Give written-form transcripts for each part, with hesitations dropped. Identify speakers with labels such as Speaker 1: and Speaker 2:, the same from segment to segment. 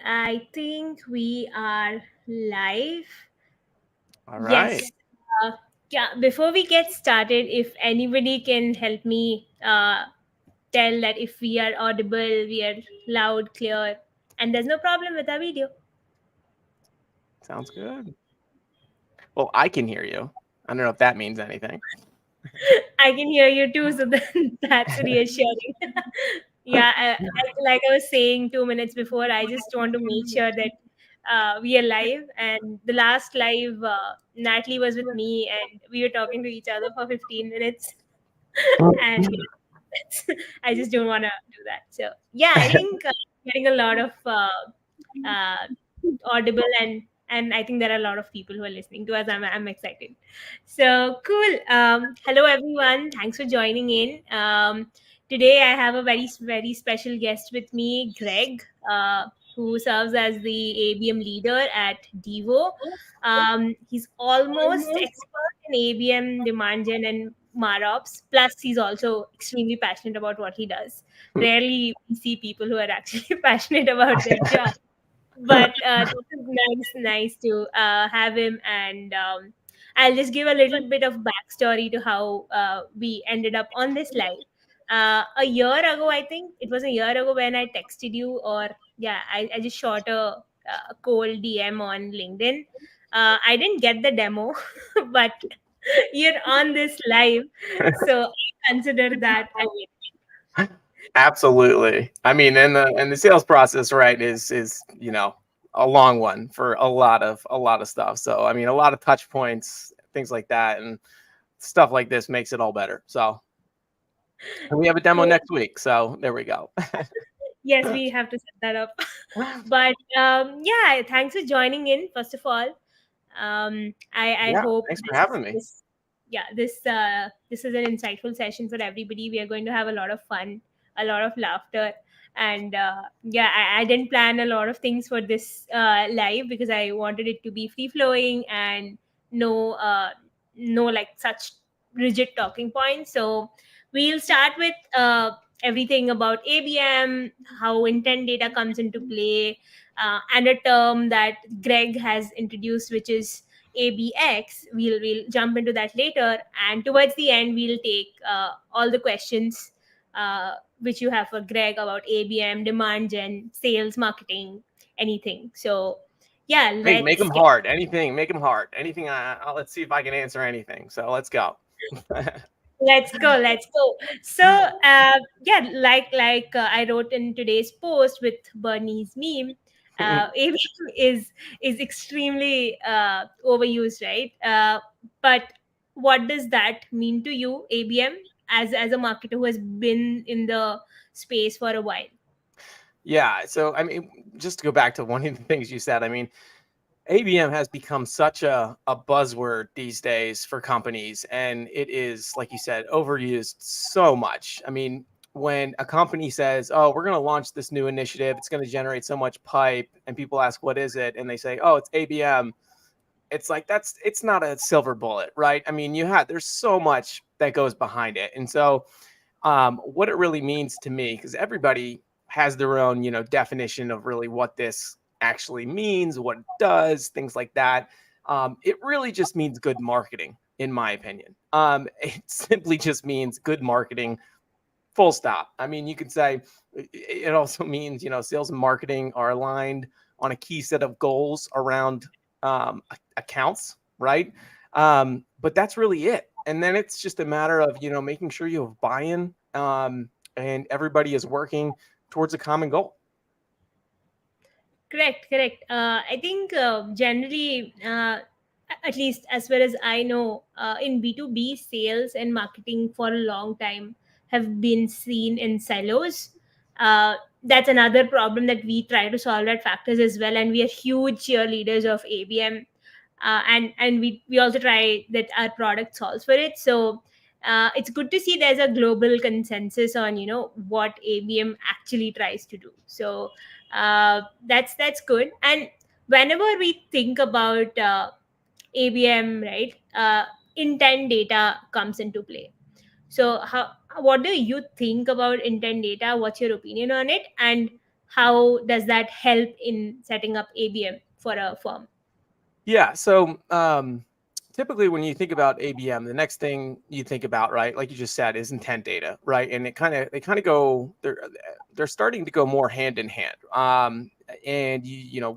Speaker 1: I think we are live.
Speaker 2: All right.
Speaker 1: Yes. Uh, yeah. Before we get started, if anybody can help me tell that if we are audible, we are loud, clear, and there's no problem with our video.
Speaker 2: Sounds good. Well, I can hear you. I don't know if that means anything.
Speaker 1: I can hear you too, so then that's reassuring. Yeah, like I was saying 2 minutes before, I just want to make sure that we are live. And the last live, Natalie was with me, and we were talking to each other for 15 minutes. And I just don't want to do that. So yeah, I think getting a lot of uh, audible, and I think there are a lot of people who are listening to us. I'm excited. So cool. Hello everyone. Thanks for joining in. Today I have a very special guest with me, Greg, who serves as the ABM leader at Devo. He's almost expert in ABM, demand gen, and Marops. Plus, he's also extremely passionate about what he does. Rarely we see people who are actually passionate about their job, but this is nice to have him. And I'll just give a little bit of backstory to how we ended up on this live. A year ago, I think it was a year ago when I texted you, or yeah, I just shot a cold DM on LinkedIn. I didn't get the demo, but you're on this live, so I consider that a win.
Speaker 2: Absolutely. I mean, and the sales process, right, is a long one for a lot of stuff. So I mean, a lot of touch points, things like that, and stuff like this makes it all better. So and we have a demo
Speaker 1: Cool.
Speaker 2: next week. So there we go.
Speaker 1: Yes, we have to set that up. But yeah, thanks for joining in. First of all, I
Speaker 2: Yeah.
Speaker 1: hope
Speaker 2: Thanks for having me.
Speaker 1: this is an insightful session for everybody. We are going to have a lot of fun, a lot of laughter, and yeah, I didn't plan a lot of things for this live because I wanted it to be free flowing and no no like such rigid talking points. So we'll start with everything about ABM, how intent data comes into play, and a term that Greg has introduced, which is ABX. We'll jump into that later, and towards the end, we'll take all the questions which you have for Greg about ABM, demand gen, sales, marketing, anything. So yeah,
Speaker 2: Hey, make
Speaker 1: let's
Speaker 2: them
Speaker 1: get.
Speaker 2: hard. Anything, make them hard. Anything. Let's see if I can answer anything. So let's go.
Speaker 1: Let's go. Let's go. So, yeah, I wrote in today's post with Bernie's meme, ABM is extremely overused, right? But what does that mean to you, ABM, as a marketer who has been in the space for a while?
Speaker 2: Yeah. So I mean, just to go back to one of the things you said, I mean, ABM has become such a buzzword these days for companies, and it is, like you said, overused so much. I mean, when a company says, "Oh, we're going to launch this new initiative, it's going to generate so much pipe," and people ask, "What is it?" and they say, "Oh, it's ABM," it's like it's not a silver bullet, right? I mean, there's so much that goes behind it, and so what it really means to me, because everybody has their own, definition of really what this actually means, what it does, things like that. It really just means good marketing, in my opinion. It simply just means good marketing, full stop. I mean, you could say it also means, sales and marketing are aligned on a key set of goals around accounts, right? But that's really it. And then it's just a matter of, making sure you have buy-in, and everybody is working towards a common goal.
Speaker 1: Correct, correct. I think generally, at least as far as I know, in B2B sales and marketing for a long time have been seen in silos. That's another problem that we try to solve at Factors as well. And we are huge cheerleaders of ABM. And we also try that our product solves for it. So it's good to see there's a global consensus on what ABM actually tries to do. So that's good. And whenever we think about ABM, right, intent data comes into play. So what do you think about intent data? What's your opinion on it? And how does that help in setting up ABM for a firm?
Speaker 2: Yeah. So typically when you think about ABM, the next thing you think about, right, like you just said, is intent data, right? And they kind of go, they're starting to go more hand in hand. And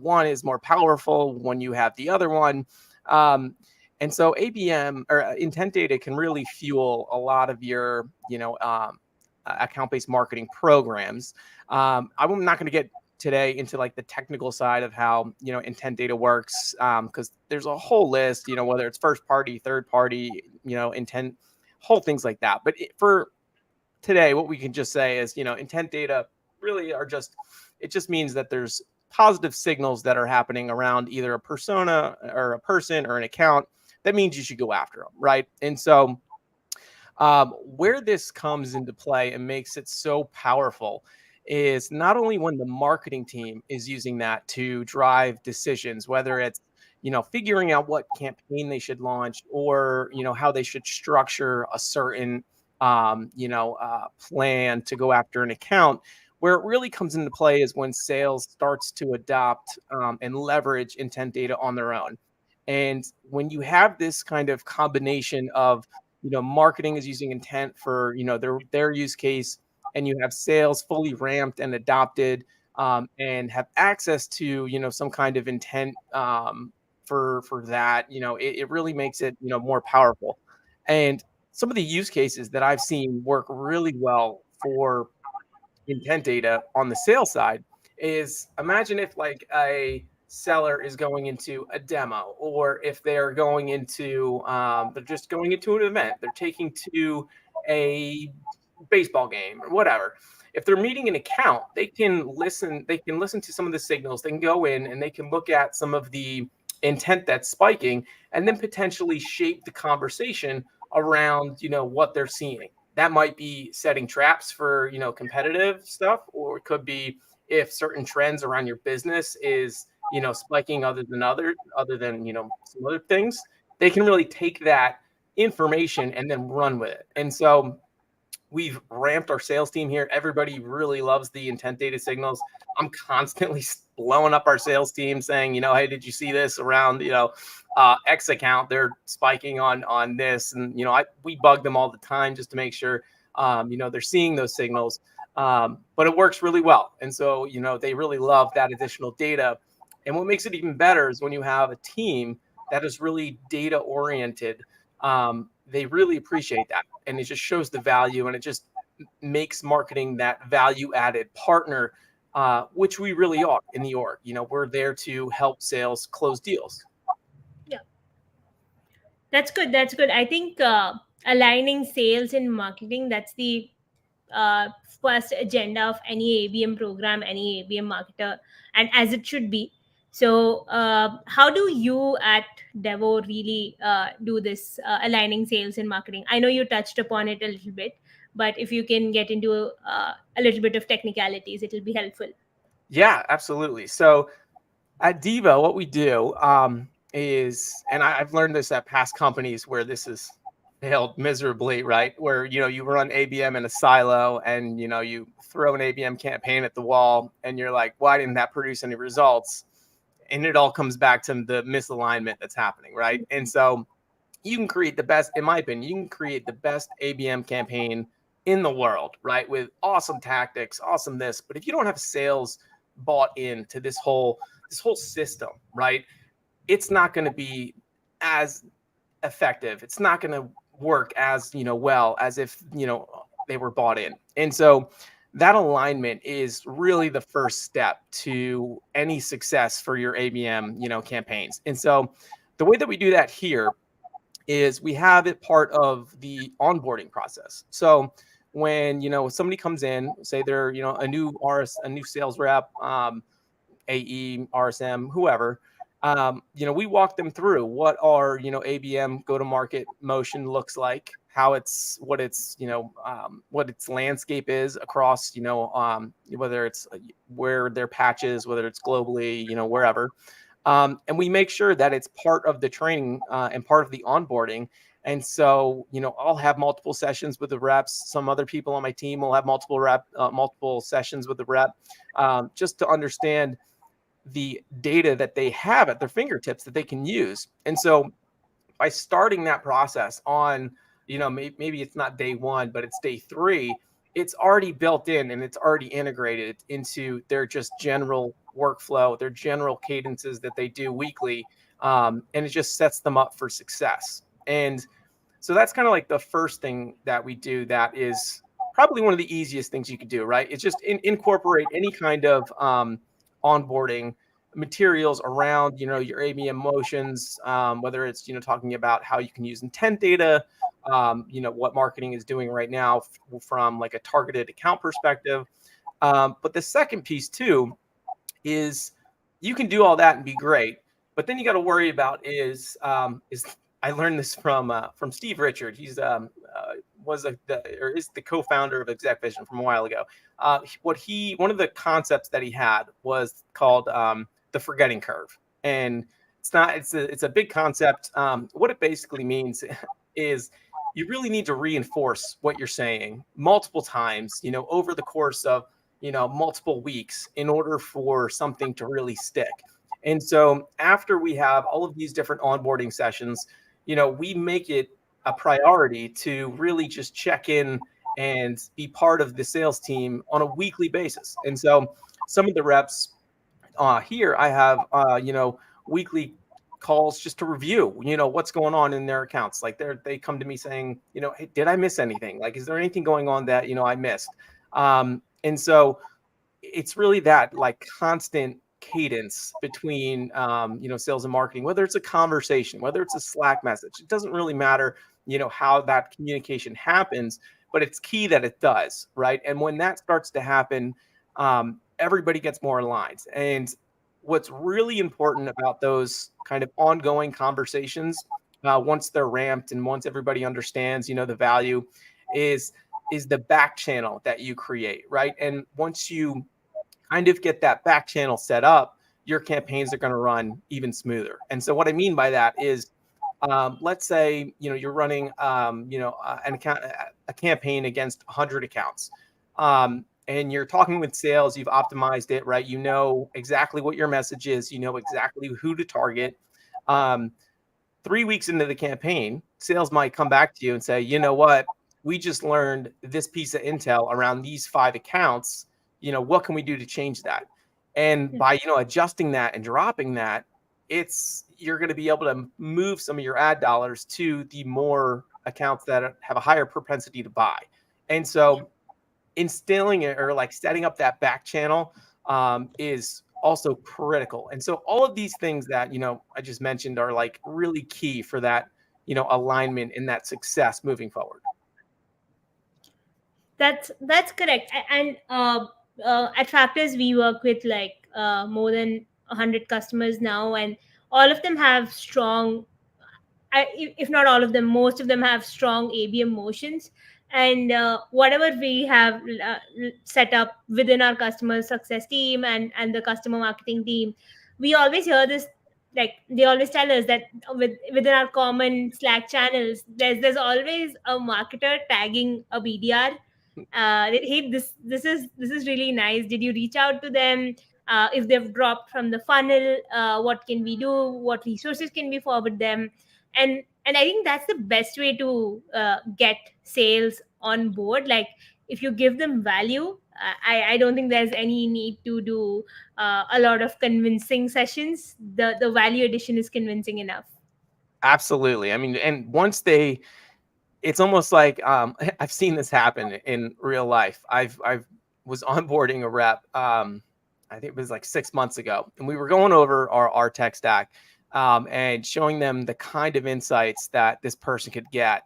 Speaker 2: one is more powerful when you have the other one. Um, and so ABM or intent data can really fuel a lot of your, account-based marketing programs. I'm not going to get today into like the technical side of how intent data works, because there's a whole list, whether it's first party, third party, intent, whole things like that. But for today, what we can just say is, intent data really are just, it just means that there's positive signals that are happening around either a persona or a person or an account. That means you should go after them, right? And so where this comes into play and makes it so powerful is not only when the marketing team is using that to drive decisions, whether it's figuring out what campaign they should launch, or how they should structure a certain plan to go after an account. Where it really comes into play is when sales starts to adopt and leverage intent data on their own. And when you have this kind of combination of marketing is using intent for their use case, and you have sales fully ramped and adopted, and have access to some kind of intent, for that, it really makes it more powerful. And some of the use cases that I've seen work really well for intent data on the sales side is, imagine if like a seller is going into a demo, or if they're going into they're just going into an event, they're taking to a baseball game or whatever. If they're meeting an account, they can listen to some of the signals, they can go in and they can look at some of the intent that's spiking, and then potentially shape the conversation around what they're seeing. That might be setting traps for competitive stuff, or it could be if certain trends around your business is spiking other than some other things. They can really take that information and then run with it. And so we've ramped our sales team here. Everybody really loves the intent data signals. I'm constantly blowing up our sales team saying, hey, did you see this around, X account? They're spiking on this. And, we bug them all the time just to make sure, they're seeing those signals. But it works really well. And so, they really love that additional data. And what makes it even better is when you have a team that is really data oriented. They really appreciate that, and it just shows the value, and it just makes marketing that value added partner, which we really are in the org. We're there to help sales close deals.
Speaker 1: Yeah, that's good. That's good. I think aligning sales and marketing, that's the uh, first agenda of any ABM program, any ABM marketer, and as it should be. So, how do you at Devo really do this aligning sales and marketing? I know you touched upon it a little bit, but if you can get into a little bit of technicalities, it'll be helpful.
Speaker 2: Yeah, absolutely. So at Devo, what we do is, and I've learned this at past companies where this is failed miserably, right? Where you run ABM in a silo, and you throw an ABM campaign at the wall, and you're like, why didn't that produce any results? And it all comes back to the misalignment that's happening, right? And so you can create the best, in my opinion, you can create the best ABM campaign in the world, right? With awesome tactics, awesome this, but if you don't have sales bought into this whole system, right? It's not going to be as effective. It's not going to work as, well as if, they were bought in. And so that alignment is really the first step to any success for your ABM, campaigns. And so the way that we do that here is we have it part of the onboarding process. So when somebody comes in, say they're a new sales rep, AE, RSM, whoever, we walk them through what our ABM go to market motion looks like, how it's what its landscape is across whether it's where their patches, whether it's globally, wherever. And we make sure that it's part of the training and part of the onboarding. And so, I'll have multiple sessions with the reps. Some other people on my team will have multiple sessions with the rep, just to understand the data that they have at their fingertips that they can use. And so, by starting that process on, maybe it's not day one, but it's day three, it's already built in and it's already integrated into their just general workflow, their general cadences that they do weekly. And it just sets them up for success. And so that's kind of like the first thing that we do that is probably one of the easiest things you could do, right? It's just incorporate any kind of onboarding materials around, your ABM motions, whether it's, talking about how you can use intent data, what marketing is doing right now from like a targeted account perspective. But the second piece too is you can do all that and be great, but then you got to worry about is I learned this from Steve Richard. He's is the co-founder of Exec Vision from a while ago. One of the concepts that he had was called the forgetting curve, and it's a big concept. What it basically means is you really need to reinforce what you're saying multiple times, over the course of multiple weeks in order for something to really stick. And so after we have all of these different onboarding sessions, we make it a priority to really just check in and be part of the sales team on a weekly basis. And so some of the reps here, I have, weekly calls just to review, what's going on in their accounts. Like they come to me saying, hey, did I miss anything? Like, is there anything going on that, I missed? And so it's really that like constant cadence between, sales and marketing, whether it's a conversation, whether it's a Slack message, it doesn't really matter, how that communication happens, but it's key that it does. Right. And when that starts to happen, everybody gets more aligned. And what's really important about those kind of ongoing conversations, once they're ramped and once everybody understands, the value is the back channel that you create. Right. And once you kind of get that back channel set up, your campaigns are going to run even smoother. And so what I mean by that is, let's say, you're running, a campaign against 100 accounts. And you're talking with sales, you've optimized it, right? You know exactly what your message is. You know exactly who to target. 3 weeks into the campaign, sales might come back to you and say, you know what? We just learned this piece of intel around these 5 accounts. What can we do to change that? And by, adjusting that and dropping that, you're going to be able to move some of your ad dollars to the more accounts that have a higher propensity to buy. And so instilling it or like setting up that back channel is also critical. And so all of these things that, I just mentioned are like really key for that, alignment and that success moving forward.
Speaker 1: That's correct. And at Factors, we work with like more than 100 customers now, and all of them have strong, if not all of them, most of them have strong ABM motions. And whatever we have set up within our customer success team and the customer marketing team, we always hear this. Like they always tell us that within our common Slack channels, there's always a marketer tagging a BDR. Hey, this is really nice. Did you reach out to them? If they've dropped from the funnel, what can we do? What resources can we forward them? And I think that's the best way to get sales on board. Like if you give them value, I don't think there's any need to do a lot of convincing sessions. The value addition is convincing enough.
Speaker 2: Absolutely. I mean, and it's almost like I've seen this happen in real life. I've was onboarding a rep. I think it was like 6 months ago, and we were going over our tech stack and showing them the kind of insights that this person could get.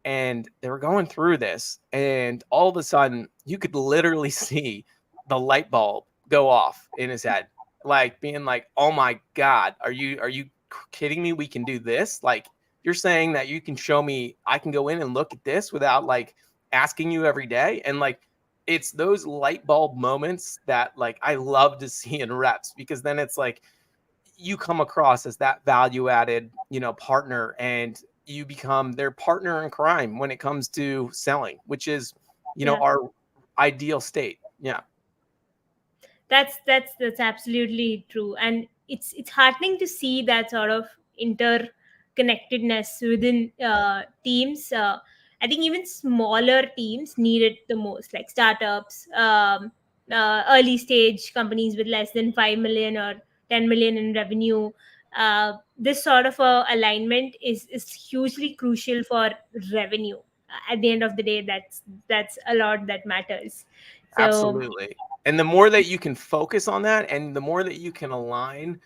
Speaker 2: And they were going through this, and all of a sudden, you could literally see the light bulb go off in his head, like being like, "Oh my God, are you kidding me? We can do this? Like, you're saying that you can show me, I can go in and look at this without like asking you every day." And like, it's those light bulb moments that like I love to see in reps, because then it's like you come across as that value added, partner, and you become their partner in crime when it comes to selling, which is,
Speaker 1: Yeah.
Speaker 2: our ideal state. Yeah.
Speaker 1: That's absolutely true, and it's heartening to see that sort of interconnectedness within teams. I think even smaller teams need it the most, like startups, early stage companies with less than 5 million or 10 million in revenue. This sort of alignment is hugely crucial for revenue. At the end of the day, that's a lot that matters. So
Speaker 2: Absolutely. And the more that you can focus on that, and the more that you can align,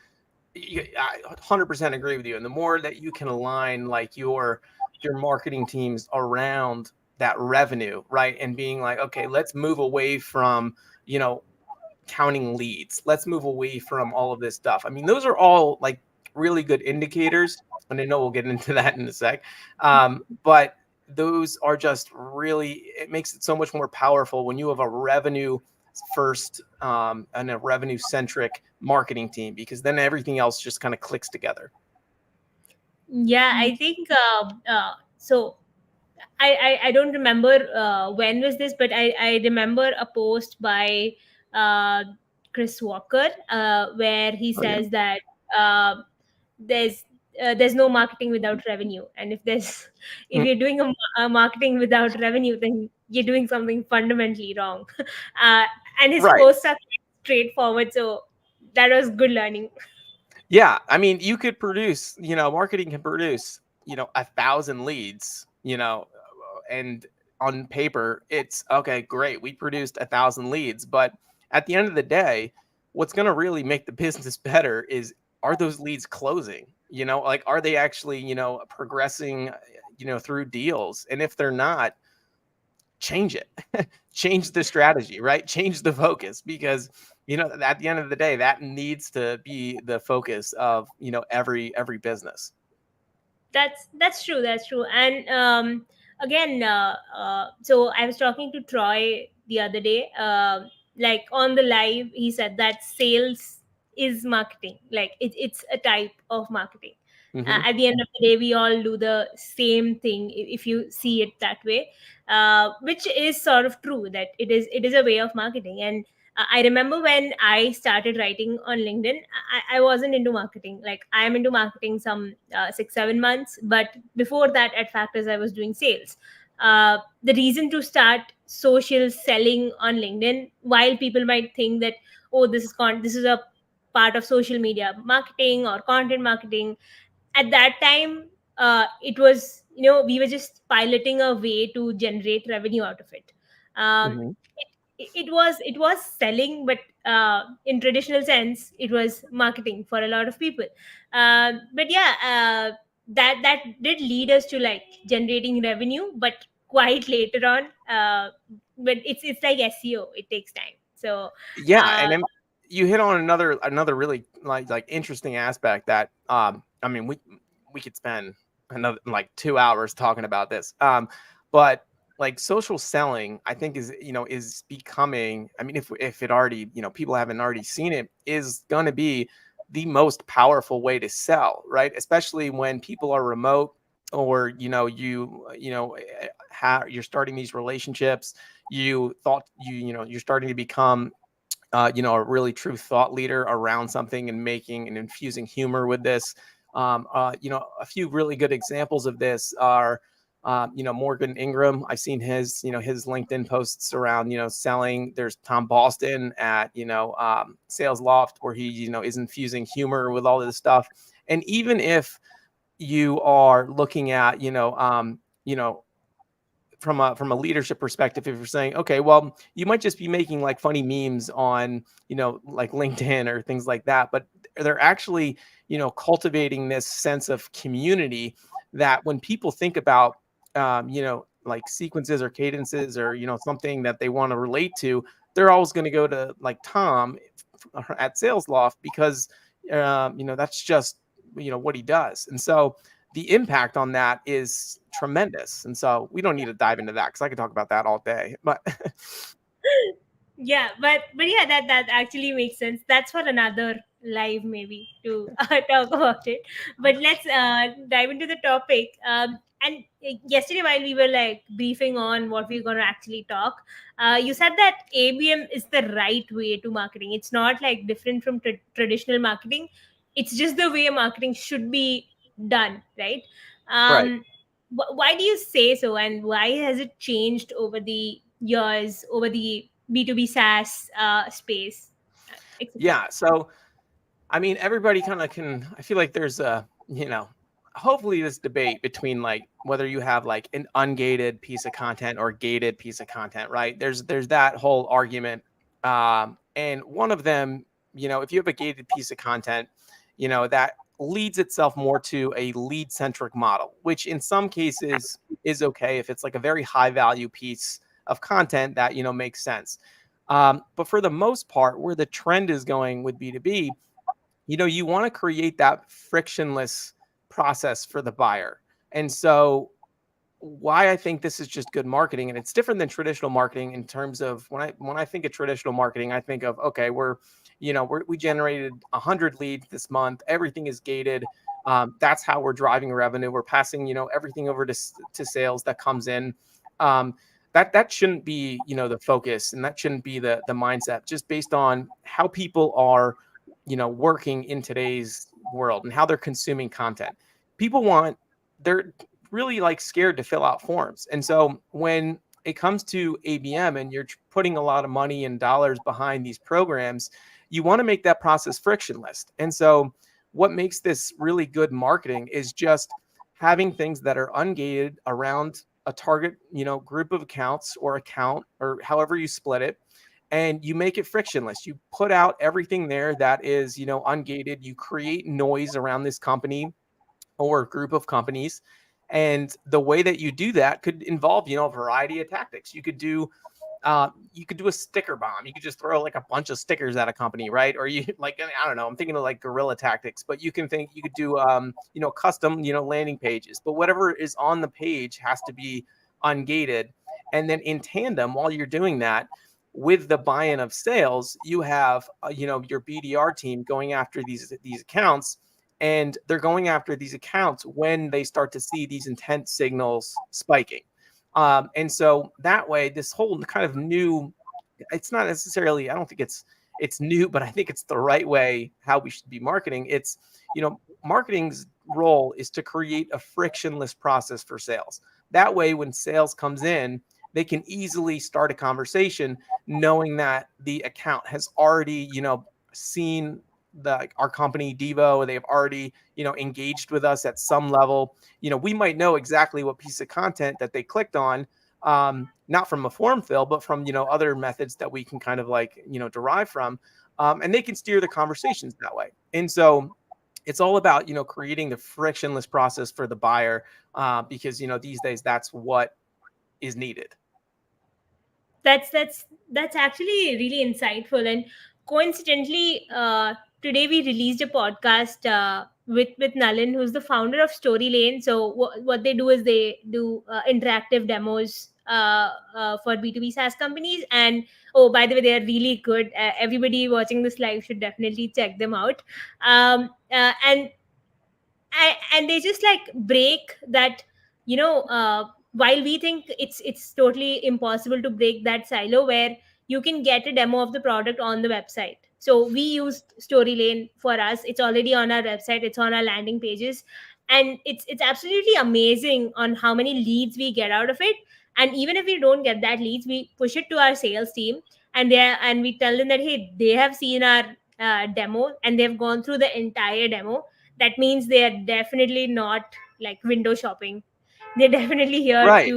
Speaker 2: I 100% agree with you. And the more that you can align like your marketing teams around that revenue, right? And being like, okay, let's move away from, you know, counting leads. Let's move away from all of this stuff. I mean, those are all like really good indicators. And I know we'll get into that in a sec. But those are just really, it makes it so much more powerful when you have a revenue first and a revenue centric marketing team, because then everything else just kind of clicks together.
Speaker 1: yeah, I think so. I don't remember when was this, but I remember a post by uh, Chris Walker where he
Speaker 2: Oh yeah.
Speaker 1: says that uh, there's there's no marketing without revenue, and if there's if
Speaker 2: Mm,
Speaker 1: you're doing a marketing without revenue, then you're doing something fundamentally wrong. uh, and his
Speaker 2: right.
Speaker 1: posts are quite straightforward, so that was good learning.
Speaker 2: Yeah, I mean, you could produce, marketing can produce, 1,000 leads, and on paper, it's okay, great. We produced 1,000 leads, but at the end of the day, what's going to really make the business better is, are those leads closing? Like, are they actually, progressing, through deals? And if they're not, change it. Change the strategy, right? Change the focus, because at the end of the day, that needs to be the focus of every business.
Speaker 1: That's true. That's true. And again, so I was talking to Troy the other day. Like on the live, he said that sales is marketing. Like it's a type of marketing.
Speaker 2: Hmm.
Speaker 1: At the end of the day, we all do the same thing if you see it that way, which is sort of true that it is a way of marketing. And I remember when I started writing on LinkedIn, I wasn't into marketing. Like I'm into marketing some 6 7 months, but before that at Factors I was doing sales. The reason to start social selling on LinkedIn, while people might think that, oh, this is a part of social media marketing or content marketing, at that time it was, we were just piloting a way to generate revenue out of it.
Speaker 2: Hmm.
Speaker 1: It was selling, but in traditional sense it was marketing for a lot of people. But yeah, that did lead us to like generating revenue, but quite later on. But it's like SEO, it takes time. So
Speaker 2: Yeah,
Speaker 1: uh,
Speaker 2: and then you hit on another really like interesting aspect that I mean, we could spend another like 2 hours talking about this. But like social selling, I think is becoming. I mean, if it already, people haven't already seen it, is going to be the most powerful way to sell, right? Especially when people are remote, or you're starting these relationships. You're starting to become a really true thought leader around something, and making and infusing humor with this. A few really good examples of this are, Morgan Ingram. I've seen his LinkedIn posts around, selling. There's Tom Boston at, Sales Loft, where he, is infusing humor with all of this stuff. And even if you are looking at, from a leadership perspective, if you're saying, okay, well, you might just be making like funny memes on, like LinkedIn or things like that, but they're actually, cultivating this sense of community, that when people think about, like sequences or cadences, or, something that they want to relate to, they're always going to go to like Tom at Sales Loft, because, that's just, what he does. And so the impact on that is tremendous. And so we don't need to dive into that, because I could talk about that all day. But
Speaker 1: yeah, but yeah, that actually makes sense. That's for another live maybe to talk about it. But let's dive into the topic. And yesterday, while we were like briefing on what we're going to actually talk, you said that ABM is the right way to marketing. It's not like different from traditional marketing. It's just the way marketing should be done, right?
Speaker 2: Right.
Speaker 1: Why do you say so, and why has it changed over the years, over the B2B SaaS space, etc.?
Speaker 2: Yeah. So I mean, everybody kind of can. I feel like there's a, hopefully this debate between like whether you have like an ungated piece of content or gated piece of content, right? There's that whole argument, and one of them, if you have a gated piece of content, that leads itself more to a lead centric model, which in some cases is okay if it's like a very high value piece of content that makes sense. But for the most part, where the trend is going with B2B, you want to create that frictionless process for the buyer. And so why I think this is just good marketing, and it's different than traditional marketing in terms of when I think of traditional marketing, I think of, okay, we generated 100 leads this month, everything is gated. That's how we're driving revenue. We're passing everything over to sales that comes in. That shouldn't be the focus, and that shouldn't be the mindset, just based on how people are working in today's world and how they're consuming content. They're really like scared to fill out forms. And so when it comes to ABM and you're putting a lot of money and dollars behind these programs, you want to make that process frictionless. And so what makes this really good marketing is just having things that are ungated around a target, group of accounts or account, or however you split it, and you make it frictionless. You put out everything there that is, ungated. You create noise around this company or group of companies. And the way that you do that could involve, a variety of tactics. You could do a sticker bomb. You could just throw like a bunch of stickers at a company, right? Or you like, I don't know, I'm thinking of like guerrilla tactics, but you could do, custom, landing pages, but whatever is on the page has to be ungated. And then in tandem, while you're doing that, with the buy-in of sales, you have, your BDR team going after these accounts, and they're going after these accounts when they start to see these intent signals spiking. And so that way, this whole kind of new, it's not necessarily, I don't think it's new, but I think it's the right way how we should be marketing. It's, marketing's role is to create a frictionless process for sales. That way, when sales comes in, they can easily start a conversation knowing that the account has already, seen our company Devo. They've already, engaged with us at some level. We might know exactly what piece of content that they clicked on, not from a form fill, but from, other methods that we can kind of like, derive from, and they can steer the conversations that way. And so it's all about, creating the frictionless process for the buyer, because, these days that's what is needed.
Speaker 1: That's actually really insightful. And coincidentally, today we released a podcast with Nalin, who's the founder of Story Lane. So what they do is they do interactive demos for B2B SaaS companies. And oh, by the way, they are really good. Everybody watching this live should definitely check them out. And they just like break that, while we think it's totally impossible to break that silo where you can get a demo of the product on the website. So we used Story Lane for us. It's already on our website, it's on our landing pages, and it's absolutely amazing on how many leads we get out of it. And even if we don't get that leads, we push it to our sales team, and we tell them that, hey, they have seen our demo and they've gone through the entire demo. That means they are definitely not like window shopping. They're definitely here
Speaker 2: Right.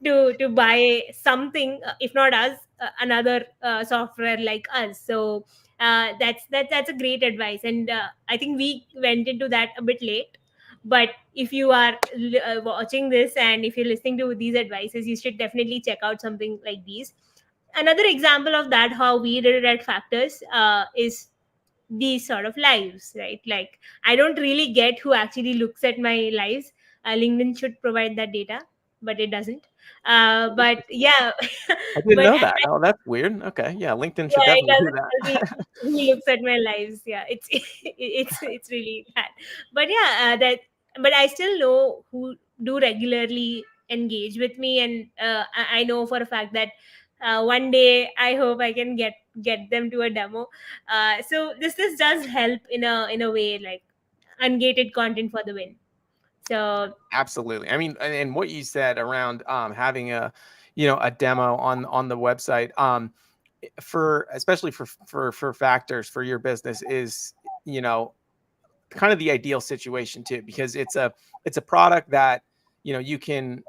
Speaker 1: to buy something, if not us, another software like us. So that's a great advice, and I think we went into that a bit late. But if you are watching this and if you're listening to these advices, you should definitely check out something like these. Another example of that, how we did it at Factors, is these sort of lives, right? Like, I don't really get who actually looks at my lives. LinkedIn should provide that data. but it doesn't. But yeah,
Speaker 2: I didn't
Speaker 1: but
Speaker 2: know that. Oh, that's weird. Okay. Yeah. LinkedIn should
Speaker 1: yeah, it
Speaker 2: definitely do
Speaker 1: doesn't tell me
Speaker 2: that.
Speaker 1: who looks at my lives. Yeah, it's it's really bad. But yeah, that but I still know who do regularly engage with me, and I know for a fact that one day I hope I can get them to a demo. So this does help in a way, like ungated content for the win. So
Speaker 2: Absolutely. I mean, and what you said around having a, a demo on the website, for especially for factors for your business is, you know, kind of the ideal situation too, because it's a product that, you can,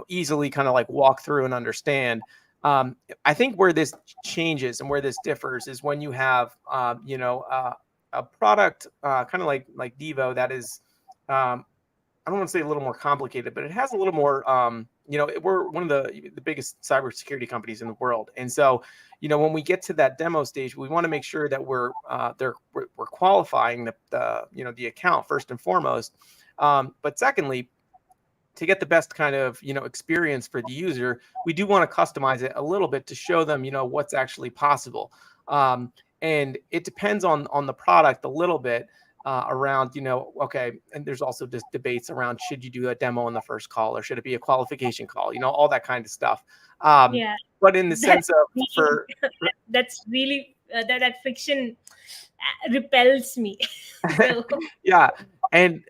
Speaker 2: easily kind of like walk through and understand. I think where this changes and where this differs is when you have, a product, kind of like Devo, that is, um, I don't want to say a little more complicated, but it has a little more, we're one of the biggest cybersecurity companies in the world. And so, when we get to that demo stage, we want to make sure that we're qualifying the account first and foremost. But secondly, to get the best kind of, experience for the user, we do want to customize it a little bit to show them, what's actually possible. And it depends on the product a little bit, around, okay. And there's also just debates around, should you do a demo on the first call, or should it be a qualification call, all that kind of stuff. Um,
Speaker 1: yeah,
Speaker 2: but in the
Speaker 1: that's
Speaker 2: sense of,
Speaker 1: really,
Speaker 2: for
Speaker 1: that's really that friction repels me. So
Speaker 2: yeah. And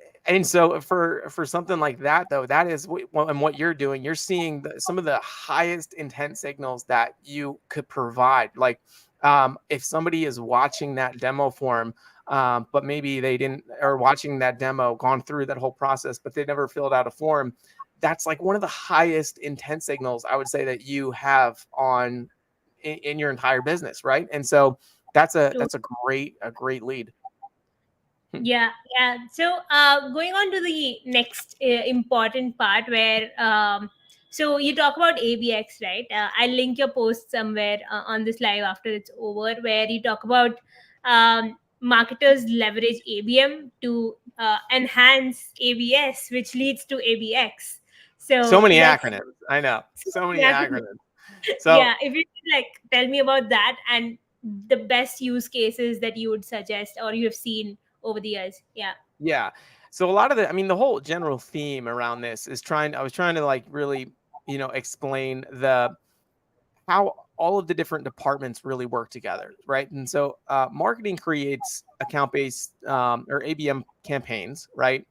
Speaker 2: so for something like that, though, that is and what you're doing, you're seeing some of the highest intent signals that you could provide. Like, if somebody is watching that demo form, but maybe they didn't, or watching that demo, gone through that whole process, but they never filled out a form, that's like one of the highest intent signals I would say that you have in your entire business, right? And so that's a great lead.
Speaker 1: yeah, yeah. So, going on to the next important part where, so you talk about ABX, right? I'll link your post somewhere on this live after it's over, where you talk about marketers leverage ABM to enhance ABS, which leads to ABX.
Speaker 2: So
Speaker 1: So
Speaker 2: many
Speaker 1: that's
Speaker 2: acronyms. I know. So many
Speaker 1: yeah,
Speaker 2: acronyms. So
Speaker 1: yeah. If you could like tell me about that and the best use cases that you would suggest or you have seen over the years. Yeah.
Speaker 2: yeah. So a lot of I mean, the whole general theme around this is I was trying to like really, explain how all of the different departments really work together, right? And so, marketing creates account-based, or ABM campaigns, right?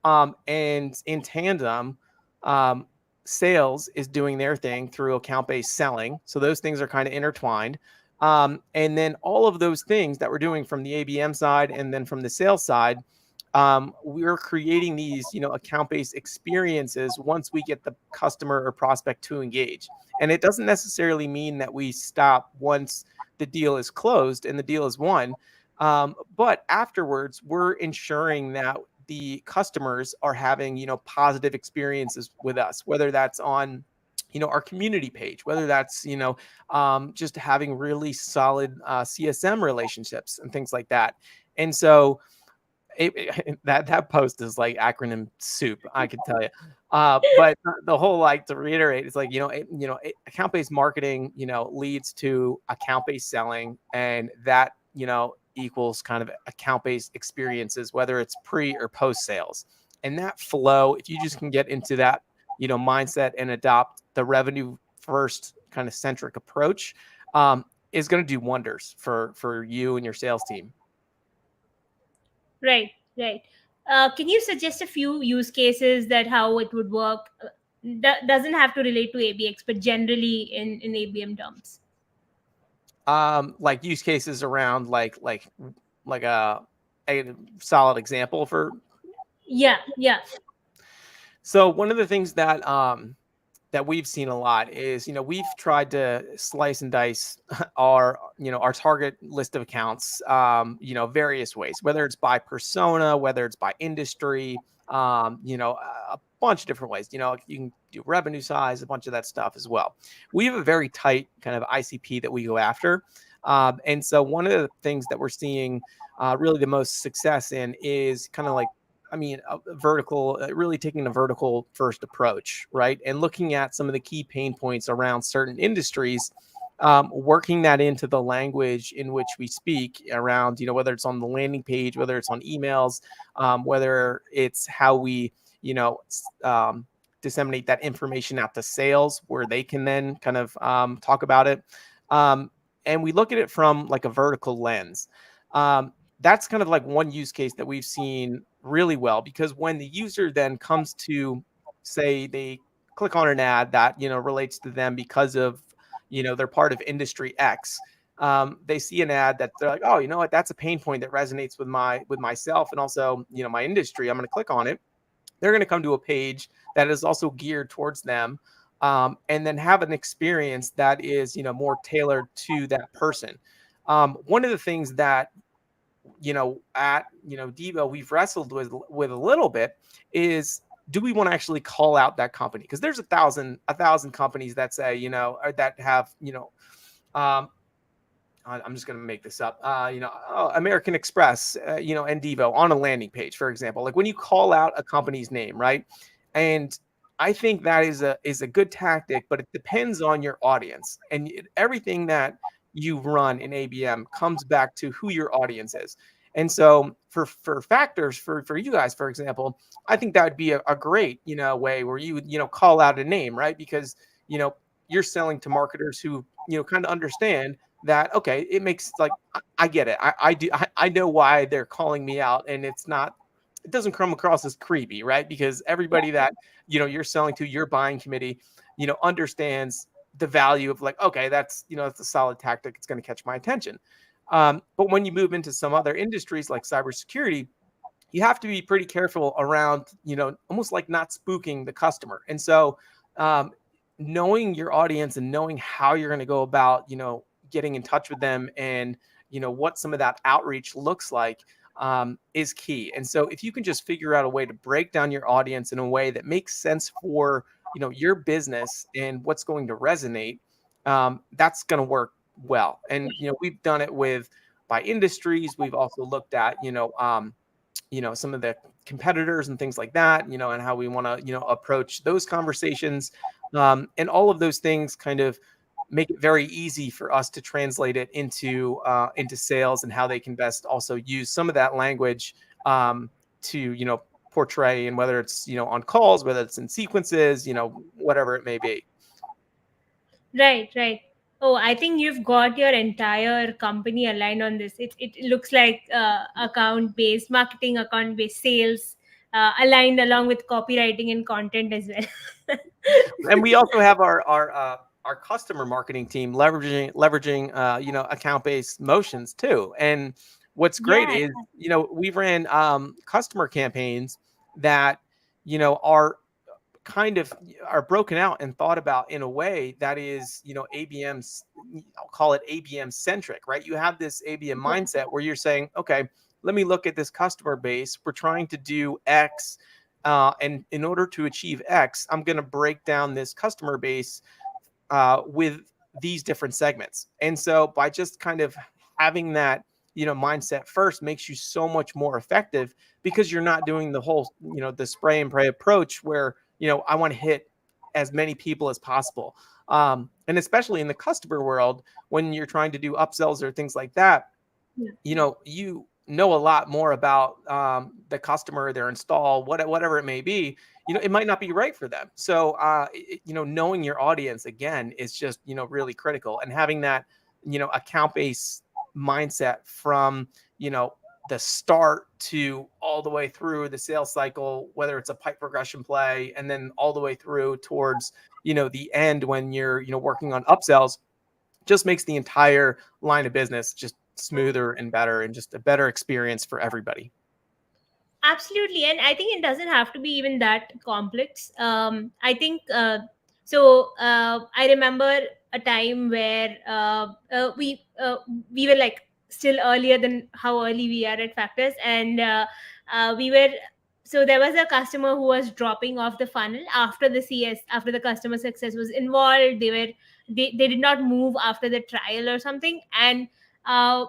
Speaker 2: And in tandem, um, sales is doing their thing through account-based selling. So those things are kind of intertwined. And then all of those things that we're doing from the ABM side and then from the sales side, we're creating these, account-based experiences once we get the customer or prospect to engage. And it doesn't necessarily mean that we stop once the deal is closed and the deal is won. But afterwards, we're ensuring that the customers are having, positive experiences with us, whether that's on, our community page, whether that's, just having really solid, CSM relationships and things like that. And so, that post is like acronym soup, I can tell you. But the whole, like, to reiterate, it's like, account based marketing, leads to account based selling, and that, equals kind of account based experiences, whether it's pre or post sales. And that flow, if you just can get into that, mindset and adopt the revenue first kind of centric approach, is going to do wonders for you and your sales team.
Speaker 1: Right, right. Can you suggest a few use cases that how it would work? Doesn't have to relate to ABX, but generally in ABM terms.
Speaker 2: Like use cases around like a solid example for.
Speaker 1: Yeah, yeah.
Speaker 2: So one of the things that we've seen a lot is, we've tried to slice and dice our target list of accounts, various ways, whether it's by persona, whether it's by industry, a bunch of different ways. You can do revenue size, a bunch of that stuff as well. We have a very tight kind of ICP that we go after. And so one of the things that we're seeing, really the most success in is kind of like I mean, a vertical, really taking a vertical first approach, right? And looking at some of the key pain points around certain industries, working that into the language in which we speak around, whether it's on the landing page, whether it's on emails, whether it's how we, you know, disseminate that information out to sales where they can then kind of talk about it. Um, and we look at it from like a vertical lens. That's kind of like one use case that we've seen really well, because when the user then comes to say they click on an ad that relates to them because of they're part of industry X. They see an ad that they're like, oh, you know what, that's a pain point that resonates with myself and also my industry. I'm going to click on it. They're going to come to a page that is also geared towards them, and then have an experience that is more tailored to that person. One of the things that at Devo we've wrestled with a little bit is, do we want to actually call out that company? Because there's a thousand companies that say or that have um, I'm just going to make this up. American Express, and Devo on a landing page, for example. Like when you call out a company's name, right? And I think that is a good tactic, but it depends on your audience, and everything that you run in ABM comes back to who your audience is. And so for factors for you guys, for example, I think that would be a great way where you would call out a name, right? Because you're selling to marketers who kind of understand that, okay, it makes like I get it. I do I know why they're calling me out, and it doesn't come across as creepy, right? Because everybody that you're selling to, your buying committee, understands the value of like, okay, that's a solid tactic. It's going to catch my attention. But when you move into some other industries like cybersecurity, you have to be pretty careful around, almost like not spooking the customer. And so, knowing your audience and knowing how you're going to go about, getting in touch with them, and what some of that outreach looks like, is key. And so if you can just figure out a way to break down your audience in a way that makes sense for your business and what's going to resonate, that's going to work well. And we've done it with by industries. We've also looked at some of the competitors and things like that, and how we want to approach those conversations, and all of those things kind of make it very easy for us to translate it into sales, and how they can best also use some of that language to portray, and whether it's on calls, whether it's in sequences, whatever it may be.
Speaker 1: Right, right. Oh, I think you've got your entire company aligned on this. It looks like account based marketing, account based sales, aligned along with copywriting and content as well.
Speaker 2: And we also have our customer marketing team leveraging account based motions too. And what's great
Speaker 1: Yeah,
Speaker 2: is we ran customer campaigns that are kind of are broken out and thought about in a way that is ABM's, I'll call it ABM centric, right? You have this ABM
Speaker 1: yeah,
Speaker 2: mindset where you're saying, okay, let me look at this customer base. We're trying to do X, and in order to achieve X, I'm going to break down this customer base with these different segments. And so by just kind of having that mindset first makes you so much more effective, because you're not doing the whole the spray and pray approach where I want to hit as many people as possible. And especially in the customer world, when you're trying to do upsells or things like that,
Speaker 1: yeah.
Speaker 2: you know a lot more about the customer, their install, whatever it may be. It might not be right for them. So knowing your audience again is just really critical, and having that account based mindset from the start to all the way through the sales cycle, whether it's a pipe progression play, and then all the way through towards the end when you're working on upsells, just makes the entire line of business just smoother and better, and just a better experience for everybody.
Speaker 1: Absolutely, and I think it doesn't have to be even that complex. I think so. I remember a time where we were like still earlier than how early we are at Factors, and we were. So there was a customer who was dropping off the funnel after the CS, after the customer success was involved. They did not move after the trial or something, and uh,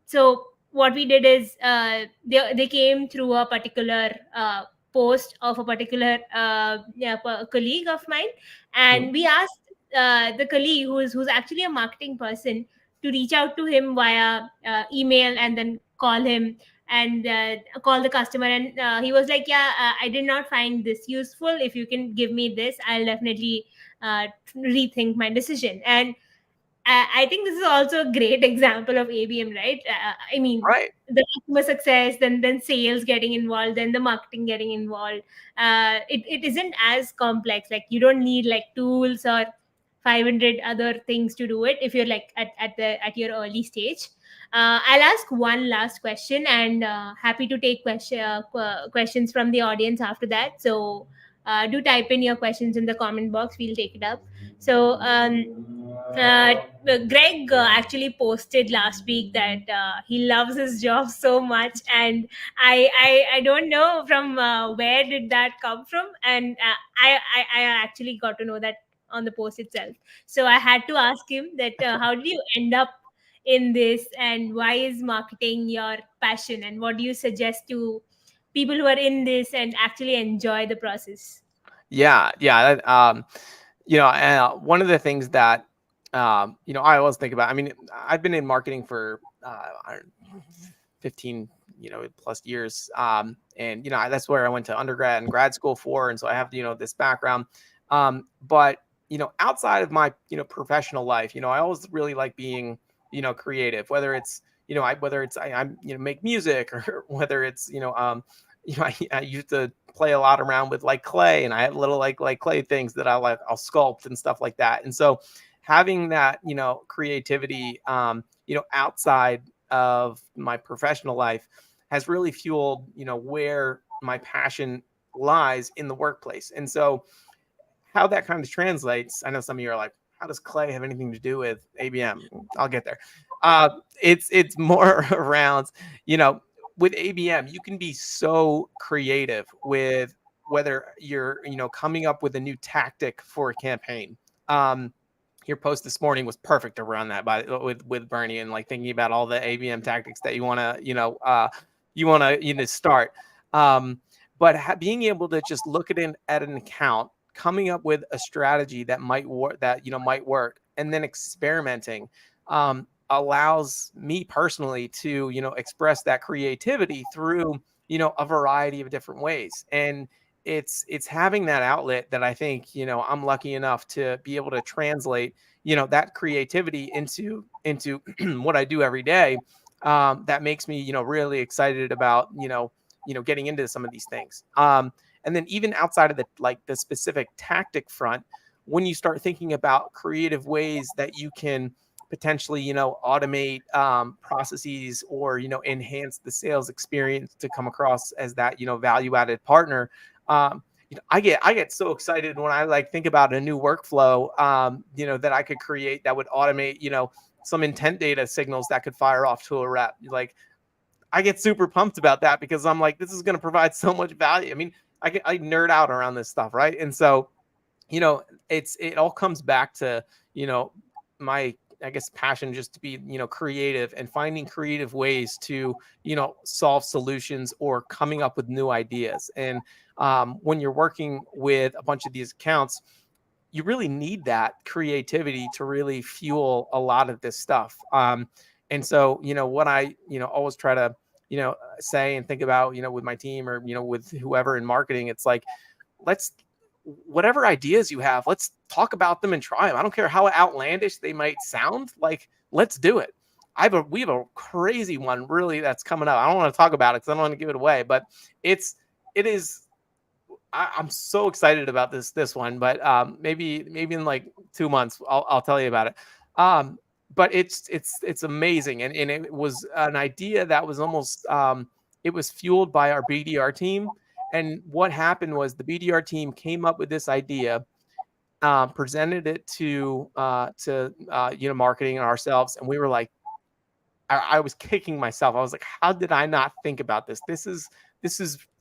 Speaker 1: so what we did is, they came through a particular post of a particular colleague of mine,
Speaker 2: Mhm.
Speaker 1: and we asked the colleague, who's actually a marketing person, to reach out to him via email, and then call him, and call the customer. And he was like, yeah, I did not find this useful. If you can give me this, I'll definitely rethink my decision. And I think this is also a great example of ABM, right? I mean,
Speaker 2: Right.
Speaker 1: the customer success, then sales getting involved, then the marketing getting involved. It isn't as complex. Like, you don't need like tools or 500 other things to do it if you're like at your early stage. I'll ask one last question, and happy to take questions from the audience after that. So do type in your questions in the comment box. We'll take it up. So uh, Greg actually posted last week that he loves his job so much, and I don't know from where did that come from, and I actually got to know that on the post itself. So I had to ask him that how did you end up in this, and why is marketing your passion, and what do you suggest to people who are in this and actually enjoy the process?
Speaker 2: Yeah, yeah. One of the things that I always think about. I mean, I've been in marketing for 15 plus years, and that's where I went to undergrad and grad school for, and so I have this background. But outside of my professional life, I always really like being creative, whether it's I'm make music, or whether it's I used to play a lot around with like clay, and I have little like clay things that I'll sculpt and stuff like that. And so having that creativity outside of my professional life has really fueled where my passion lies in the workplace. And so how that kind of translates, I know some of you are like, how does clay have anything to do with ABM? I'll get there. It's more around, you know, with ABM, you can be so creative with whether you're, coming up with a new tactic for a campaign. Um, your post this morning was perfect around that with Bernie, and like thinking about all the ABM tactics that you want to, start. But being able to just look at an account, coming up with a strategy that might work, and then experimenting, allows me personally to express that creativity through a variety of different ways. And it's having that outlet that I think I'm lucky enough to be able to translate that creativity into what I do every day. That makes me really excited about getting into some of these things. And then even outside of the specific tactic front, when you start thinking about creative ways that you can potentially automate processes, or enhance the sales experience to come across as that value added partner. I get so excited when I like think about a new workflow that I could create that would automate some intent data signals that could fire off to a rep. Like, I get super pumped about that because I'm like, this is going to provide so much value. I mean, I nerd out around this stuff, right? And so it all comes back to my, I guess, passion just to be creative, and finding creative ways to solve solutions, or coming up with new ideas. And when you're working with a bunch of these accounts, you really need that creativity to really fuel a lot of this stuff. And so what I always try to say and think about with my team, or with whoever in marketing, it's like, let's, whatever ideas you have, let's talk about them and try them. I don't care how outlandish they might sound. Like, let's do it. We have a crazy one really that's coming up. I don't want to talk about it because I don't want to give it away, but it is. I'm so excited about this one, but maybe in like 2 months I'll tell you about it. But it's amazing, and it was an idea that was almost it was fueled by our BDR team. And what happened was the BDR team came up with this idea, presented it to marketing and ourselves, and we were like, I was kicking myself. I was like, how did I not think about this? This is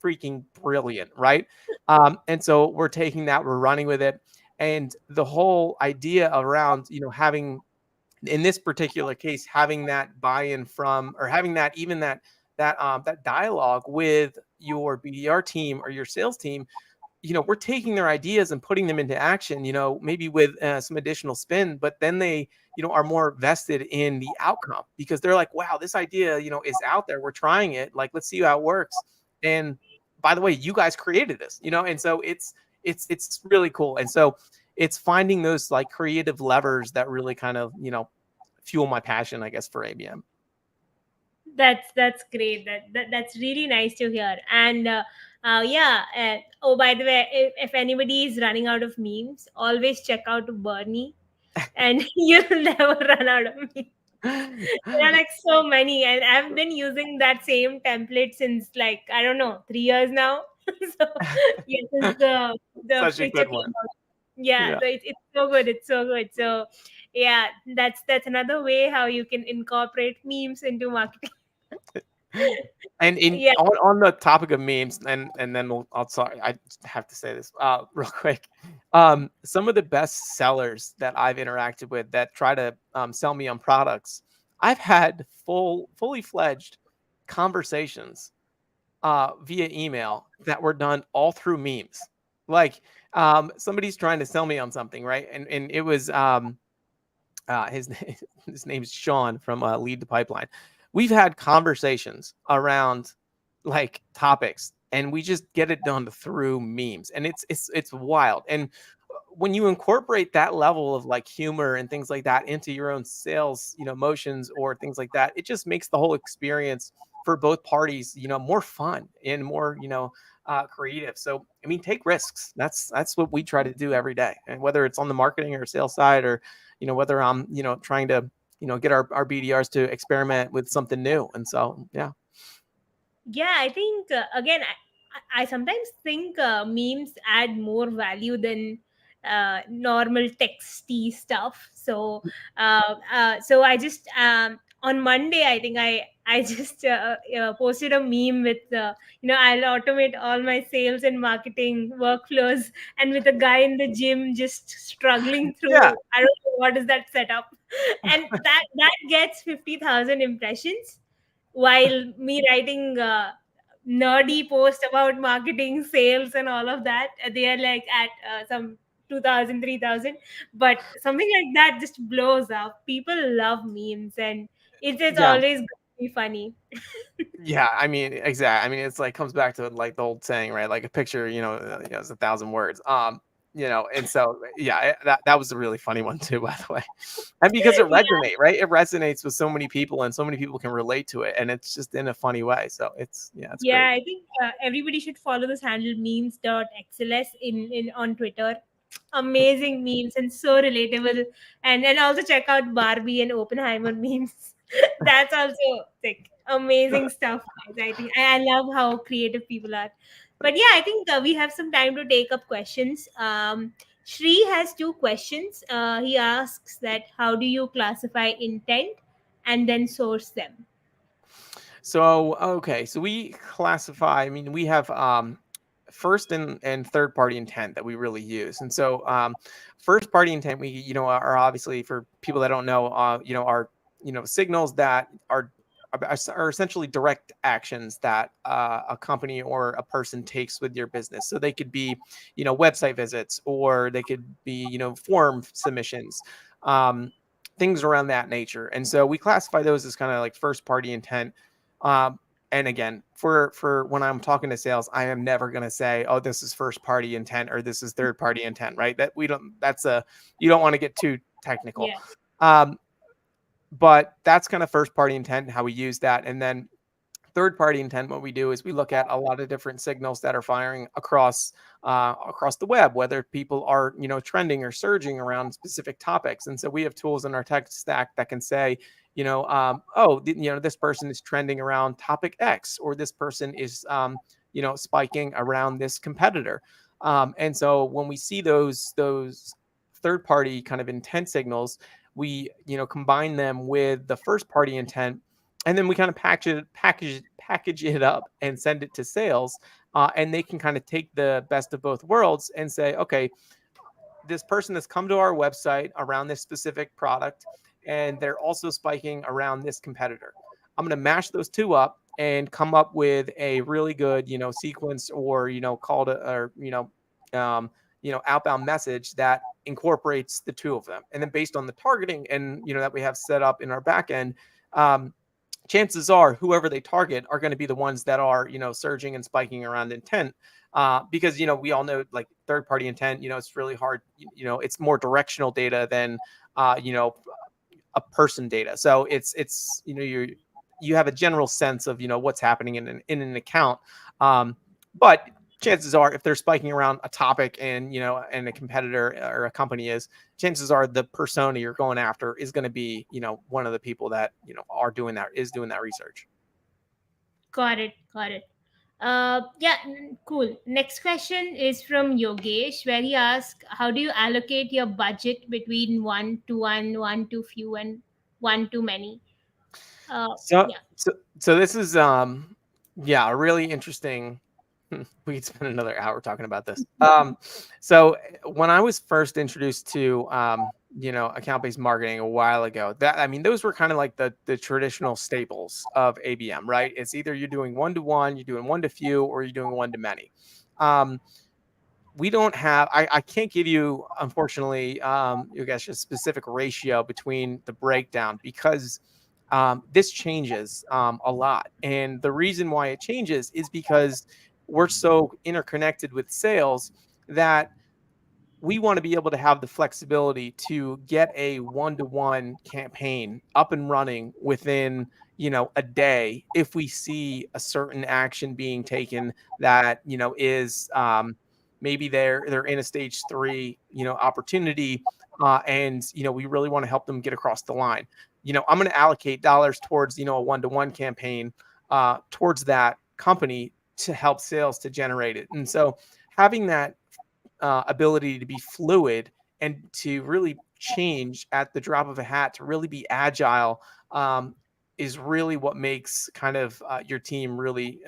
Speaker 2: freaking brilliant, right? And so we're taking that, we're running with it, and the whole idea around having in this particular case, having that buy-in from, or having that, even that dialogue with your BDR team or your sales team, we're taking their ideas and putting them into action, maybe with some additional spin, but then they, are more vested in the outcome, because they're like, wow, this idea, is out there. We're trying it. Like, let's see how it works. And by the way, you guys created this, and so it's really cool. And so it's finding those like creative levers that really kind of, fuel my passion, I guess, for ABM.
Speaker 1: That's great. That's really nice to hear. And yeah. Oh, by the way, if anybody is running out of memes, always check out Bernie, and you'll never run out of memes. There are like so many, and I've been using that same template since, like, I don't know, 3 years now. So yeah, since the
Speaker 2: Such a
Speaker 1: picture
Speaker 2: good
Speaker 1: came
Speaker 2: one.
Speaker 1: out. Yeah,
Speaker 2: Yeah.
Speaker 1: so it's so good. It's so good. So yeah, that's another way how you can incorporate memes into marketing.
Speaker 2: And in
Speaker 1: Yeah.
Speaker 2: on the topic of memes, and then I'll sorry, I have to say this real quick. Some of the best sellers that I've interacted with that try to sell me on products, I've had fully fledged conversations via email that were done all through memes. Like, somebody's trying to sell me on something, right? And it was his name, his name's Sean from Lead the Pipeline. We've had conversations around like topics, and we just get it done through memes, and it's wild. And when you incorporate that level of like humor and things like that into your own sales, motions or things like that, it just makes the whole experience for both parties, more fun and more, creative. So, I mean, take risks. That's what we try to do every day. And whether it's on the marketing or sales side, or, whether I'm, trying to, get our BDRs to experiment with something new. And so, yeah.
Speaker 1: Yeah, I think again, I sometimes think memes add more value than normal texty stuff. So so I just on Monday, I think I just posted a meme with I'll automate all my sales and marketing workflows, and with a guy in the gym just struggling
Speaker 2: Yeah.
Speaker 1: through, I don't know what is that setup, and that gets 50,000 impressions, while me writing nerdy post about marketing, sales, and all of that, they are like at some 2,000, 3,000. But something like that just blows up. People love memes, and it's
Speaker 2: Yeah.
Speaker 1: always going to be funny.
Speaker 2: Yeah, I mean, exactly. I mean, it's like comes back to like the old saying, right? Like a picture, is 1,000 words. And so yeah, that was a really funny one too, by the way. And because it
Speaker 1: Yeah.
Speaker 2: resonates, right? It resonates with so many people, and so many people can relate to it, and it's just in a funny way. So it's
Speaker 1: Yeah,
Speaker 2: great.
Speaker 1: I think everybody should follow this handle memes.xls in on Twitter. Amazing memes and so relatable. And also check out Barbie and Oppenheimer memes. That's also like amazing stuff, guys. I think I love how creative people are. But yeah, I think we have some time to take up questions. Shri has two questions. He asks that how do you classify intent and then source them?
Speaker 2: So, okay, so we classify, I mean, we have first and third party intent that we really use. And so, first party intent, we, are obviously, for people that don't know, are, signals that are essentially direct actions that a company or a person takes with your business. So they could be, website visits, or they could be, form submissions, things around that nature. And so we classify those as kind of like first party intent. um, and again, for when I'm talking to sales, I am never going to say, "Oh, this is first party intent," or "This is third party intent." Right? That we don't. That's a You don't want to get too technical.
Speaker 1: Yeah.
Speaker 2: Um, but that's kind of first party intent and how we use that. And then third party intent, what we do is we look at a lot of different signals that are firing across the web, whether people are, trending or surging around specific topics. And so we have tools in our tech stack that can say, this person is trending around topic X, or this person is spiking around this competitor. And so when we see those third party kind of intent signals, we, combine them with the first party intent, and then we kind of package it up and send it to sales, and they can kind of take the best of both worlds and say, okay, this person has come to our website around this specific product. and they're also spiking around this competitor. I'm going to mash those two up and come up with a really good, sequence, or, call to, or, um, outbound message that incorporates the two of them. And then based on the targeting and, that we have set up in our back end, um, chances are whoever they target are going to be the ones that are, surging and spiking around intent. Because, we all know, like, third party intent, it's really hard, it's more directional data than, a person data. So it's you have a general sense of what's happening in an account. But chances are, if they're spiking around a topic and and a competitor or a company is, chances are the persona you're going after is going to be one of the people that is doing that research.
Speaker 1: Got it. Got it. Yeah, cool. Next question is from Yogesh, where he asks, "How do you allocate your budget between one to one, one to few, and one to many?"
Speaker 2: So
Speaker 1: Yeah.
Speaker 2: so this is yeah, a really interesting. We could spend another hour talking about this. So when I was first introduced to account-based marketing a while ago, that, I mean, those were kind of like the traditional staples of ABM, right? It's either you're doing one to one, you're doing one to few, or you're doing one to many. Um, we don't have, I can't give you, unfortunately, you guys, a specific ratio between the breakdown, because this changes a lot. And the reason why it changes is because we're so interconnected with sales that we want to be able to have the flexibility to get a one-to-one campaign up and running within a day, if we see a certain action being taken that is, maybe they're in a stage 3 opportunity, and we really want to help them get across the line. I'm going to allocate dollars towards a one-to-one campaign, towards that company, to help sales to generate it. And so having that ability to be fluid and to really change at the drop of a hat, to really be agile, is really what makes kind of your team really,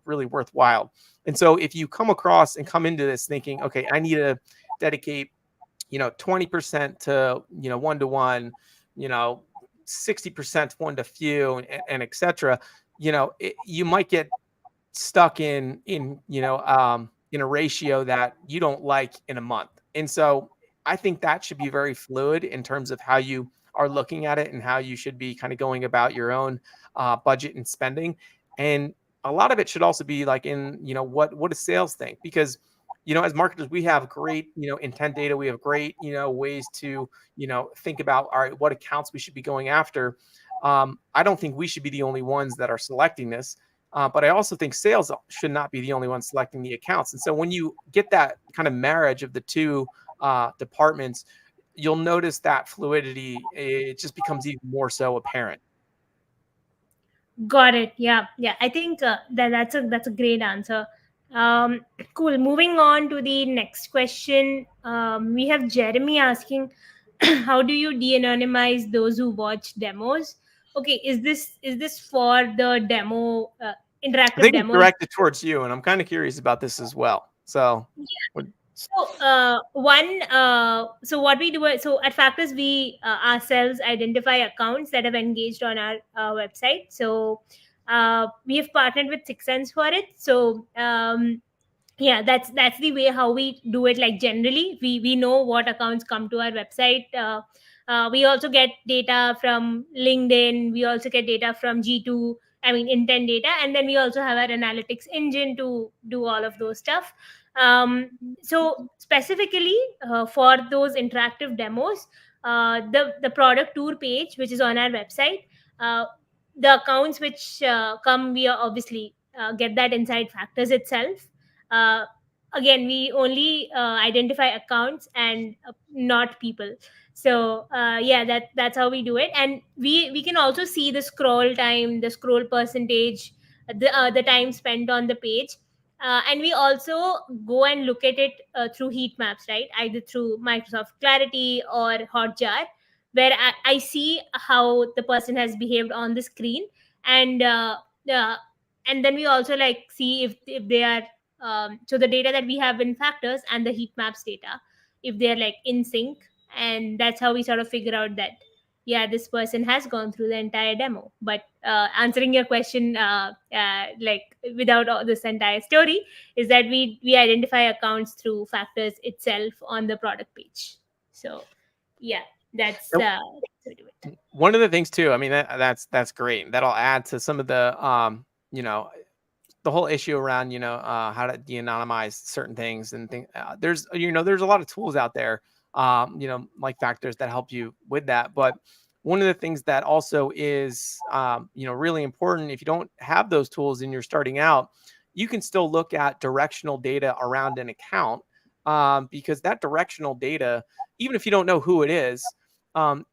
Speaker 2: really worthwhile. And so if you come across and come into this thinking, okay, I need to dedicate 20% to one to one, you know 60% one to few, and etc. You might get stuck in a ratio that you don't like in a month. And so I think that should be very fluid in terms of how you are looking at it and how you should be kind of going about your own budget and spending. And a lot of it should also be like, in what does sales think? Because as marketers, we have great intent data, we have great ways to think about, all right, what accounts we should be going after. I don't think we should be the only ones that are selecting this. But I also think sales should not be the only one selecting the accounts. And so when you get that kind of marriage of the two departments, you'll notice that fluidity, it just becomes even more so apparent.
Speaker 1: Got it. Yeah, yeah. I think that's a great answer. Um, cool. Moving on to the next question. We have Jeremy asking, "How do you de-anonymize those who watch demos?" Okay, is this for the demo,
Speaker 2: I
Speaker 1: interactive
Speaker 2: think it's
Speaker 1: demos?
Speaker 2: directed towards you, and I'm kind of curious about this as well. So, what-
Speaker 1: So, so what we do is, so at Factors, we ourselves identify accounts that have engaged on our website. So, we have partnered with Six Sense for it. So, yeah, that's the way how we do it. Like, generally, we know what accounts come to our website. We also get data from LinkedIn. We also get data from G2, I mean, intent data, and then we also have our analytics engine to do all of those stuff. So specifically, for those interactive demos, the product tour page, which is on our website, uh, the accounts which come, we obviously get that inside Factors itself. uh, Again, we only identify accounts and not people. So yeah, that's how we do it. And we can also see the scroll time, the scroll percentage, the time spent on the page. And we also go and look at it through heat maps, right? Either through Microsoft Clarity or Hotjar, where I see how the person has behaved on the screen. And uh, and then we also like see if they are, so the data that we have in Factors and the heat maps data, if they're like in sync. And that's how we sort of figure out that. yeah, this person has gone through the entire demo. But answering your question, like without all this entire story, is that we identify accounts through factors itself on the product page. So yeah, that's
Speaker 2: Nope.
Speaker 1: that's a bit of it.
Speaker 2: One of the things too, I mean, that's great. That'll add to some of the you know, the whole issue around, how to de-anonymize certain things and things. There's, there's a lot of tools out there, like factors that help you with that. But one of the things that also is, really important, if you don't have those tools and you're starting out, you can still look at directional data around an account, because that directional data, even if you don't know who it is,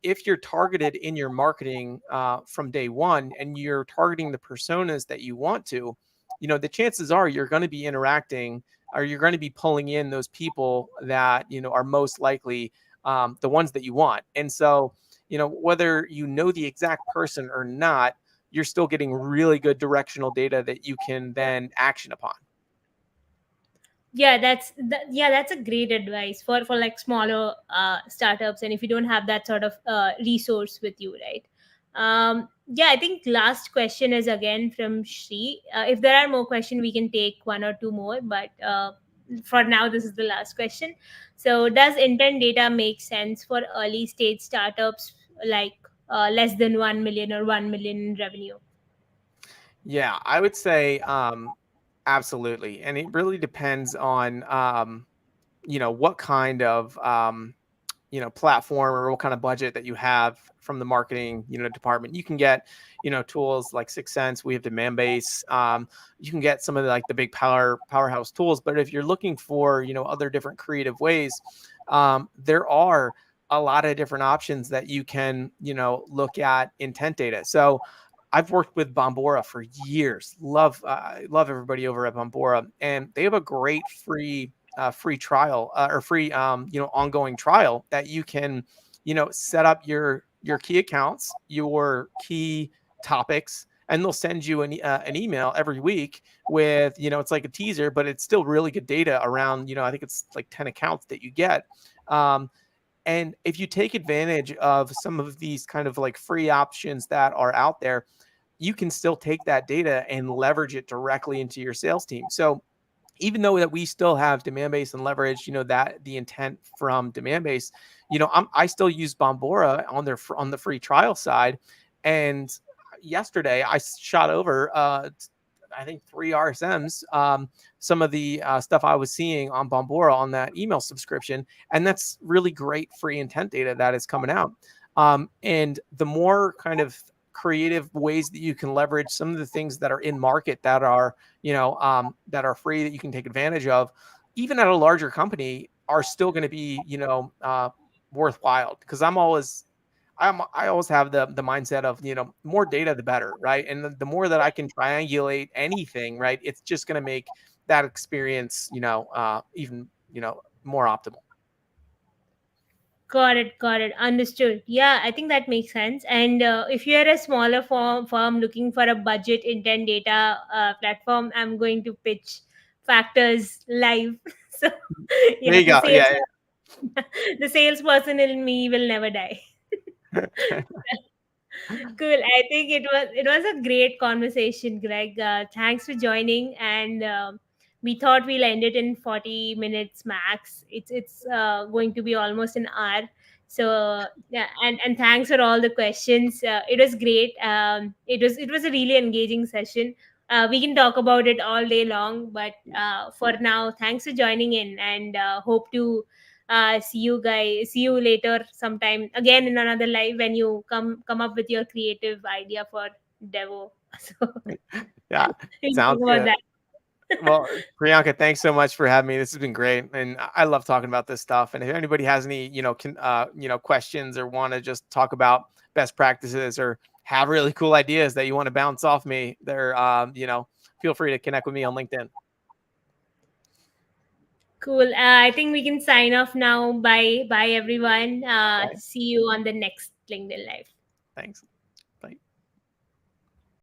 Speaker 2: if you're targeted in your marketing from day one and you're targeting the personas that you want to, the chances are you're going to be interacting, or you're going to be pulling in those people that, are most likely the ones that you want. And so, whether you know the exact person or not, you're still getting really good directional data that you can then action upon.
Speaker 1: Yeah, yeah, that's a great advice for like smaller startups, and if you don't have that sort of resource with you, right? Yeah, I think last question is again from Shri. If there are more questions, we can take one or two more, but for now this is the last question. So does intent data make sense for early stage startups, like less than 1 million or 1 million in revenue?
Speaker 2: Yeah, I would say absolutely. And it really depends on, what kind of, platform or what kind of budget that you have from the marketing, department. You can get, tools like Six Sense. We have Demand Base. You can get some of the, like the big powerhouse tools. But if you're looking for, other different creative ways, there are a lot of different options that you can, look at intent data. So I've worked with Bombora for years. Love everybody over at Bombora, and they have a great free trial, or free ongoing trial that you can, set up your key accounts, your key topics, and they'll send you an email every week with, it's like a teaser, but it's still really good data around, I think it's like 10 accounts that you get. Um, and if you take advantage of some of these kind of like free options that are out there, you can still take that data and leverage it directly into your sales team. So even though that we still have demand base and leverage, that the intent from demand base, I still use Bombora on the free trial side. And yesterday I shot over, I think 3 RSMs, some of the stuff I was seeing on Bombora on that email subscription. And that's really great free intent data that is coming out. And the more kind of creative ways that you can leverage some of the things that are in market that are, that are free, that you can take advantage of, even at a larger company, are still going to be, worthwhile. Because I always have the mindset of, more data the better, right? And the more that I can triangulate anything, right, it's just going to make that experience, even, more optimal.
Speaker 1: Got it. Understood. Yeah, I think that makes sense. And if you're a smaller firm looking for a budget intent data platform, I'm going to pitch Factors live. So,
Speaker 2: There
Speaker 1: yeah,
Speaker 2: you go. Yeah.
Speaker 1: the salesperson in me will never die. Cool. I think it was a great conversation, Greg. Thanks for joining. And we thought we'll end it in 40 minutes max. It's going to be almost an hour. So yeah, and thanks for all the questions. It was great. It was a really engaging session. We can talk about it all day long, but for now, thanks for joining in, and hope to see you later sometime again in another live when you come up with your creative idea for Devo. So
Speaker 2: Yeah.
Speaker 1: we'll
Speaker 2: Sounds
Speaker 1: talk about
Speaker 2: good.
Speaker 1: that.
Speaker 2: Well, Priyanka, thanks so much for having me. This has been great, and I love talking about this stuff. And if anybody has any, questions, or want to just talk about best practices, or have really cool ideas that you want to bounce off me, there, feel free to connect with me on LinkedIn.
Speaker 1: Cool. I think we can sign off now. Bye, bye, everyone.
Speaker 2: Okay,
Speaker 1: See you on the next LinkedIn live.
Speaker 2: thanks.